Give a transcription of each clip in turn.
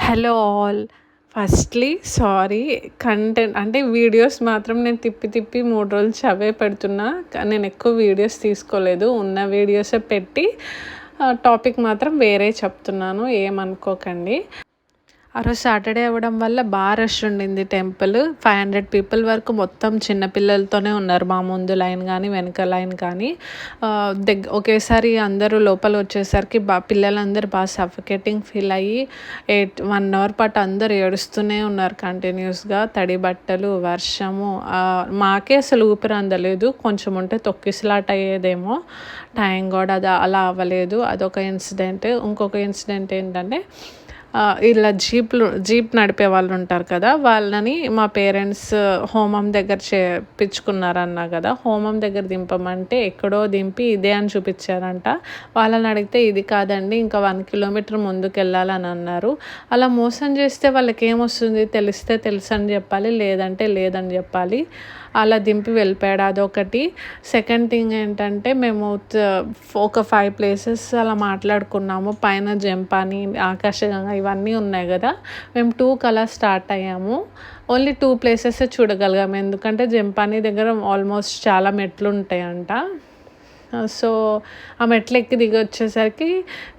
Hello all. Firstly sorry, content అంటే videos మాత్రం నేను తిప్పి తిప్పి 3 రోజులు అవే పెడుతున్నా. నేను ఎక్కువ వీడియోస్ తీసుకోలేదు, ఉన్న వీడియోసే పెట్టి టాపిక్ మాత్రం వేరే చెప్తున్నాను, ఏమనుకోకండి. ఆ రోజు సాటర్డే అవ్వడం వల్ల బాగా రష్ ఉండింది టెంపుల్. 500 పీపుల్ వరకు మొత్తం చిన్నపిల్లలతోనే ఉన్నారు, మా ముందు లైన్ కానీ వెనక లైన్ కానీ. ఒకేసారి అందరూ లోపల వచ్చేసరికి పిల్లలందరూ బాగా సఫికేటింగ్ ఫీల్ అయ్యి 1 అవర్ పాటు అందరూ ఏడుస్తూనే ఉన్నారు కంటిన్యూస్గా. తడి బట్టలు, వర్షము. మాకే అసలు ఊపిరి అందలేదు, కొంచెం ఉంటే తొక్కిసలాట అయ్యేదేమో. టైం కూడా అది అలా అవ్వలేదు. అదొక ఇన్సిడెంట్. ఇంకొక ఇన్సిడెంట్ ఏంటంటే, ఇలా జీప్ నడిపే వాళ్ళు ఉంటారు కదా, వాళ్ళని మా పేరెంట్స్ హోమం దగ్గర చేపించుకున్నారన్నా కదా, హోమం దగ్గర దింపమంటే ఎక్కడో దింపి ఇదే అని చూపించారంట. వాళ్ళని అడిగితే ఇది కాదండి, ఇంకా 1 కిలోమీటర్ ముందుకు వెళ్ళాలని అన్నారు. అలా మోసం చేస్తే వాళ్ళకి ఏమొస్తుంది? తెలిస్తే తెలుసు అని చెప్పాలి, లేదంటే లేదని చెప్పాలి. అలా దింపి వెళ్ళిపోయాడు, అదొకటి. సెకండ్ థింగ్ ఏంటంటే, మేము ఒక 5 ప్లేసెస్ అలా మాట్లాడుకున్నాము. పైన జంపాని, ఆకాశగంగా ఇవన్నీ ఉన్నాయి కదా. మేము 2కి అలా స్టార్ట్ అయ్యాము. ఓన్లీ 2 ప్లేసెస్ చూడగలిగాము, ఎందుకంటే జంపాని దగ్గర ఆల్మోస్ట్ చాలా మెట్లు ఉంటాయంట. సో ఆ మెట్లు ఎక్కి దిగి వచ్చేసరికి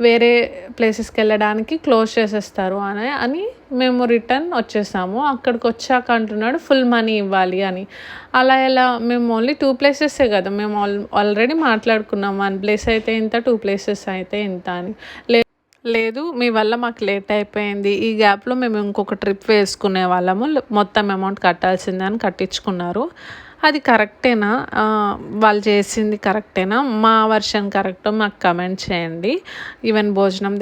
వేరే ప్లేసెస్కి వెళ్ళడానికి క్లోజ్ చేసేస్తారు అని మేము రిటర్న్ వచ్చేసాము. అక్కడికి వచ్చాక అంటున్నాడు ఫుల్ మనీ ఇవ్వాలి అని. అలా ఎలా? మేము ఓన్లీ 2 ప్లేసెసే కదా, మేము ఆల్రెడీ మాట్లాడుకున్నాం. 1 ప్లేస్ అయితే ఇంత, 2 ప్లేసెస్ అయితే ఇంత అని. లేదు, మీ వల్ల మాకు లేట్ అయిపోయింది, ఈ గ్యాప్లో మేము ఇంకొక ట్రిప్ వేసుకునే వాళ్ళము, మొత్తం అమౌంట్ కట్టాల్సిందే అని కట్టించుకున్నారు. అది కరెక్టేనా? వాళ్ళు చేసింది కరెక్టేనా? మా వర్షన్ కరెక్టో మాకు కమెంట్ చేయండి. ఈవెన్ భోజనం దగ్గర